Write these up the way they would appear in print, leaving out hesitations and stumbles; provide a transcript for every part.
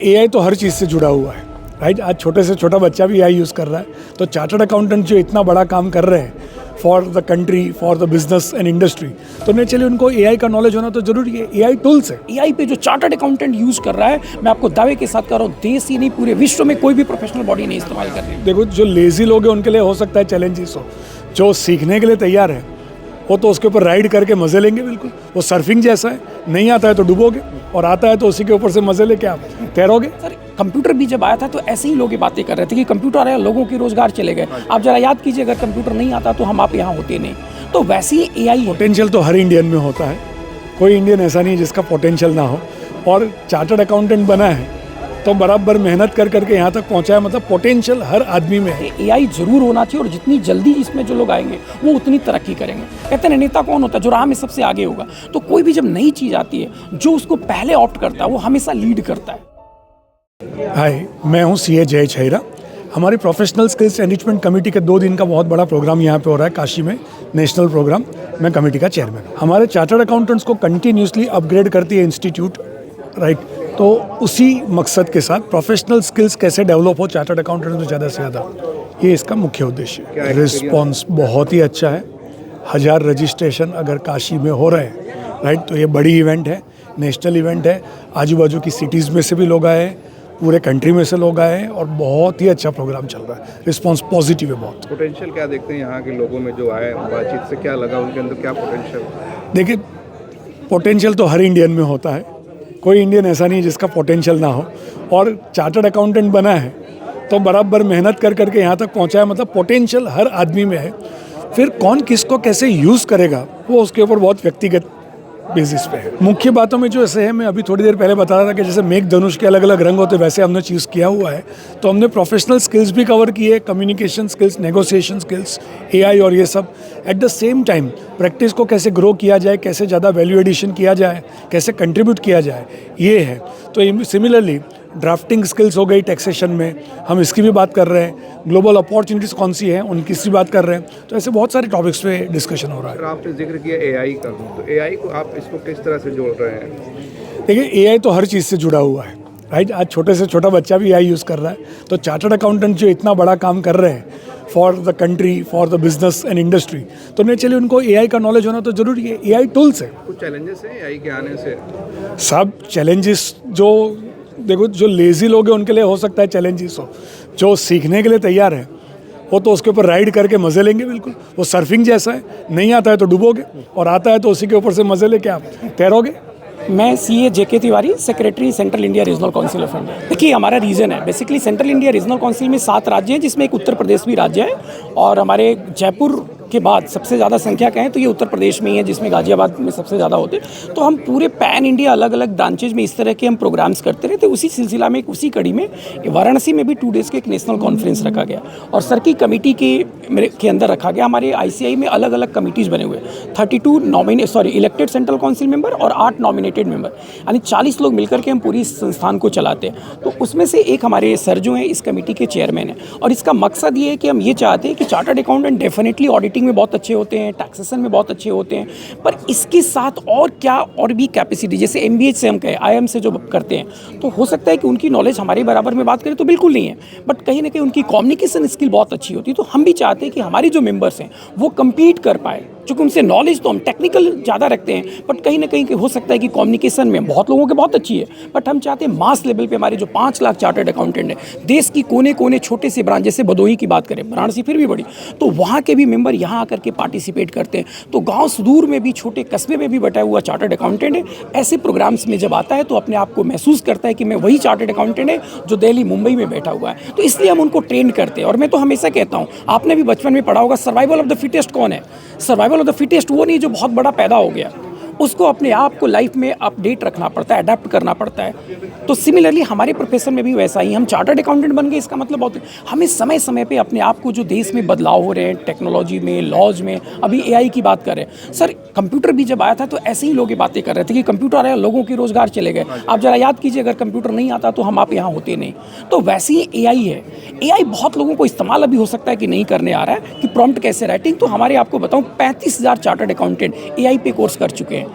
AI तो हर चीज़ से जुड़ा हुआ है, राइट। आज छोटे से छोटा बच्चा भी एआई यूज़ कर रहा है, तो चार्टर्ड अकाउंटेंट जो इतना बड़ा काम कर रहे हैं for the country, for the business and industry, तो नेचुरली उनको एआई का नॉलेज होना तो जरूरी है। एआई टूल्स है। एआई पे जो चार्टर्ड अकाउंटेंट यूज़ कर रहा है, मैं आपको दावे के साथ कह रहा हूँ, देश ही नहीं पूरे विश्व में कोई भी प्रोफेशनल बॉडी नहीं इस्तेमाल कर रही। देखो, जो लेजी लोग हैं उनके लिए हो सकता है चैलेंजेस हो, जो सीखने के लिए तैयार है वो तो उसके ऊपर राइड करके मज़े लेंगे। बिल्कुल वो सर्फिंग जैसा है, नहीं आता है तो डूबोगे, और आता है तो उसी के ऊपर से मज़े लेके आप तैरोगे। सर, कंप्यूटर भी जब आया था तो ऐसे ही लोग ये बातें कर रहे थे कि कंप्यूटर आया, लोगों के रोजगार चले गए। आप जरा याद कीजिए, अगर कंप्यूटर नहीं आता तो हम आप यहाँ होते नहीं। तो वैसे ही एआई पोटेंशियल तो हर इंडियन में होता है, कोई इंडियन ऐसा नहीं जिसका पोटेंशियल ना हो। और चार्टर्ड अकाउंटेंट बना है तो बराबर मेहनत कर करके यहाँ तक पहुँचा है, मतलब पोटेंशियल हर आदमी में है। एआई जरूर होना चाहिए, और जितनी जल्दी इसमें जो लोग आएंगे वो उतनी तरक्की करेंगे। कहते हैं नेता कौन होता है? जो राह में सबसे आगे होगा। तो कोई भी जब नई चीज़ आती है, जो उसको पहले ऑप्ट करता है वो हमेशा लीड करता है। हाय, मैं हूँ सीए जय छैरा। हमारी प्रोफेशनल स्किल्स एनरिचमेंट कमेटी के 2 दिन का बहुत बड़ा प्रोग्राम यहाँ पे हो रहा है काशी में, नेशनल प्रोग्राम। मैं कमेटी का चेयरमैन हूँ। हमारे चार्टर्ड अकाउंटेंट्स को कंटिन्यूसली अपग्रेड करती है इंस्टीट्यूट, राइट। तो उसी मकसद के साथ प्रोफेशनल स्किल्स कैसे डेवलप हो चार्टर्ड अकाउंटेंट में ज़्यादा से ज़्यादा, ये इसका मुख्य उद्देश्य है। रिस्पॉन्स बहुत ही अच्छा है। 1000 रजिस्ट्रेशन अगर काशी में हो रहे हैं, राइट, तो ये बड़ी इवेंट है, नेशनल इवेंट है। आजू बाजू की सिटीज़ में से भी लोग आए हैं, पूरे कंट्री में से लोग आए हैं, और बहुत ही अच्छा प्रोग्राम चल रहा है। रिस्पॉन्स पॉजिटिव है बहुत। पोटेंशियल क्या देखते हैं यहाँ के लोगों में जो आए, बातचीत से क्या लगा, उनके अंदर क्या पोटेंशियल? देखिए, पोटेंशियल तो हर इंडियन में होता है, कोई इंडियन ऐसा नहीं जिसका पोटेंशियल ना हो। और चार्टर्ड अकाउंटेंट बना है तो बराबर मेहनत कर करके यहाँ तक पहुँचा है, मतलब पोटेंशियल हर आदमी में है। फिर कौन किसको कैसे यूज़ करेगा वो उसके ऊपर बहुत व्यक्तिगत बेसिस पे है। मुख्य बातों में जो ऐसे है, मैं अभी थोड़ी देर पहले बता रहा था कि जैसे मेघ धनुष के अलग अलग रंग होते, वैसे हमने चूज़ किया हुआ है। तो हमने प्रोफेशनल स्किल्स भी कवर किए, communication skills, negotiation skills, AI, और ये सब at the same time practice को कैसे ग्रो किया जाए, कैसे ज़्यादा वैल्यू एडिशन किया जाए, कैसे कंट्रीब्यूट किया जाए, ये है। तो सिमिलरली ड्राफ्टिंग स्किल्स हो गई टैक्सेशन में, हम इसकी भी बात कर रहे हैं। ग्लोबल अपॉर्चुनिटीज़ कौन सी हैं उनकी भी बात कर रहे हैं। तो ऐसे बहुत सारे टॉपिक्स पे डिस्कशन हो रहा है। आपने जिक्र किया एआई का, तो एआई को आप इसको किस तरह से जोड़ रहे हैं? देखिए, एआई तो हर चीज़ से जुड़ा हुआ है, राइट। आज छोटे से छोटा बच्चा भी एआई यूज़ कर रहा है, तो चार्टर्ड अकाउंटेंट जो इतना बड़ा काम कर रहे हैं for the country, for the business and industry, तो नेचुरली उनको एआई का नॉलेज होना तो जरूरी है। एआई टूल्स है। कुछ चैलेंजेस हैं एआई के आने से? सब चैलेंजेस, जो देखो, जो लेजी लोग हैं उनके लिए हो सकता है चैलेंजेस हो, जो सीखने के लिए तैयार है वो तो उसके ऊपर राइड करके मज़े लेंगे। बिल्कुल वो सर्फिंग जैसा है, नहीं आता है तो डूबोगे, और आता है तो उसी के ऊपर से मज़े लेके आप तैरोगे। मैं CA JK Tiwari, secretary central India regional council of India. देखिए, हमारा रीजन है basically central India regional council में 7 राज्य हैं, जिसमें एक उत्तर प्रदेश भी राज्य है, और हमारे जयपुर के बाद सबसे ज़्यादा संख्या कहें तो ये उत्तर प्रदेश में ही है, जिसमें गाजियाबाद में सबसे ज़्यादा होते हैं। तो हम पूरे पैन इंडिया अलग अलग ब्रांचेज में इस तरह के हम प्रोग्राम्स करते रहते। उसी सिलसिला में, उसी कड़ी में वाराणसी में भी 2 डेज़ के एक नेशनल कॉन्फ्रेंस रखा गया, और सर की कमेटी के अंदर रखा गया। हमारे आईसीआई में अलग अलग कमिटीज़ बने हुए, 32 इलेक्टेड सेंट्रल काउंसिल मेंबर और 8 नॉमिनेटेड मेंबर, यानी 40 लोग मिलकर के हम पूरी संस्थान को चलाते हैं। तो उसमें से एक हमारे सर जो हैं इस कमेटी के चेयरमैन हैं, और इसका मकसद ये है कि हम ये चाहते हैं कि चार्टर्ड अकाउंटेंट डेफिनेटली ऑडिटिंग में बहुत अच्छे होते हैं, टैक्सेशन में बहुत अच्छे होते हैं, पर इसके साथ और क्या, और भी कैपेसिटी, जैसे एमबीए से हम कहें, आईएम से जो करते हैं, तो हो सकता है कि उनकी नॉलेज हमारे बराबर में बात करें तो बिल्कुल नहीं है, बट कहीं ना कहीं उनकी कम्युनिकेशन स्किल बहुत अच्छी होती है। तो हम भी चाहते हैं कि हमारे जो मेंबर्स हैं वो कम्पीट कर पाए, चूँकि उनसे नॉलेज तो हम टेक्निकल ज़्यादा रखते हैं, बट कहीं ना कहीं हो सकता है कि कम्युनिकेशन में बहुत लोगों के बहुत अच्छी है, बट हम चाहते हैं मास लेवल पे हमारे जो 5 लाख चार्टर्ड अकाउंटेंट हैं, देश की कोने कोने छोटे से ब्रांच, जैसे भदोही की बात करें, वाराणसी फिर भी बड़ी, तो वहाँ के भी मेंबर यहाँ आकर के पार्टिसिपेट करते हैं। तो गाँव सुदूर में भी, छोटे कस्बे में भी बटा हुआ चार्टर्ड अकाउंटेंट है, ऐसे प्रोग्राम्स में जब आता है तो अपने आप को महसूस करता है कि मैं वही चार्टर्ड अकाउंटेंट है जो दिल्ली मुंबई में बैठा हुआ है। तो इसलिए हम उनको ट्रेन करते हैं। और मैं तो हमेशा कहता हूँ, आपने भी बचपन में पढ़ा होगा, सर्वाइवल ऑफ द फिटेस्ट कौन है? सर्वाइवल ऑफ द फिटेस्ट वो नहीं जो बहुत बड़ा पैदा हो गया, उसको अपने आप को लाइफ में अपडेट रखना पड़ता है, अडेप्ट करना पड़ता है। तो सिमिलरली हमारे प्रोफेशन में भी वैसा ही, हम चार्टर्ड अकाउंटेंट बन गए, इसका मतलब बहुत हमें समय समय पे अपने आप को, जो देश में बदलाव हो रहे हैं टेक्नोलॉजी में, लॉज में, अभी एआई की बात कर रहे हैं सर, कंप्यूटर भी जब आया था तो ऐसे ही लोग ये बातें कर रहे थे कि कंप्यूटर आया, लोगों के रोजगार चले गए। आप जरा याद कीजिए, अगर कंप्यूटर नहीं आता तो हम आप यहाँ होते नहीं। तो वैसे ही एआई है। एआई बहुत लोगों को इस्तेमाल अभी हो सकता है कि नहीं करने आ रहा है, कि प्रॉम्प्ट कैसे राइटिंग। तो हमारे आपको बताऊँ 35,000 चार्टर्ड अकाउंटेंट एआई पे कोर्स कर चुके हैं।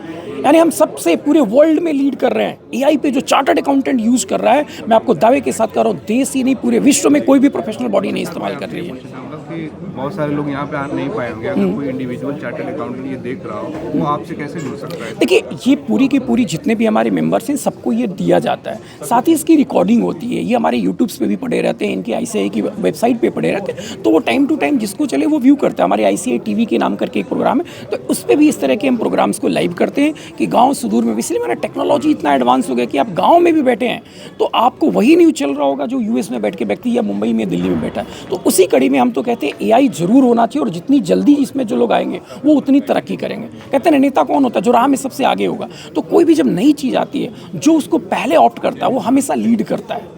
यानी हम सबसे पूरे वर्ल्ड में लीड कर रहे हैं। एआई पे जो चार्टर्ड अकाउंटेंट यूज कर रहा है, मैं आपको दावे के साथ कह रहा हूँ, देश ही नहीं पूरे विश्व में कोई भी प्रोफेशनल बॉडी नहीं इस्तेमाल कर रही है। कि बहुत सारे लोग यहाँ पे आ नहीं पाए होंगे, अगर कोई इंडिविजुअल चार्टर्ड अकाउंटेंट ये देख रहा हो, वो आपसे कैसे जुड़ सकता है? देखिए, ये पूरी की पूरी जितने भी हमारे मेंबर्स हैं सबको ये दिया जाता है, साथ ही इसकी रिकॉर्डिंग होती है। ये हमारे यूट्यूब्स पे भी पड़े रहते हैं, इनकी ICAI की वेबसाइट पे पड़े रहते हैं, तो वो टाइम टू टाइम जिसको चले वो व्यू करता है। हमारे ICAI TV के नाम करके एक प्रोग्राम है, तो उस पर भी इस तरह के हम प्रोग्राम्स को लाइव करते हैं कि गाँव सुदूर में। इसलिए मैंने टेक्नोलॉजी इतना एडवांस हो गया कि आप गाँव में भी बैठे हैं तो आपको वही न्यूज़ चल रहा होगा जो US में बैठ के व्यक्ति या मुंबई में, दिल्ली में बैठा है। तो उसी कड़ी में हम तो कहते हैं AI जरूर होना चाहिए, और जितनी जल्दी इसमें जो लोग आएंगे वो उतनी तरक्की करेंगे। कहते हैं नेता कौन होता है? जो राह में सबसे आगे होगा। तो कोई भी जब नई चीज़ आती है, जो उसको पहले ऑप्ट करता है वो हमेशा लीड करता है।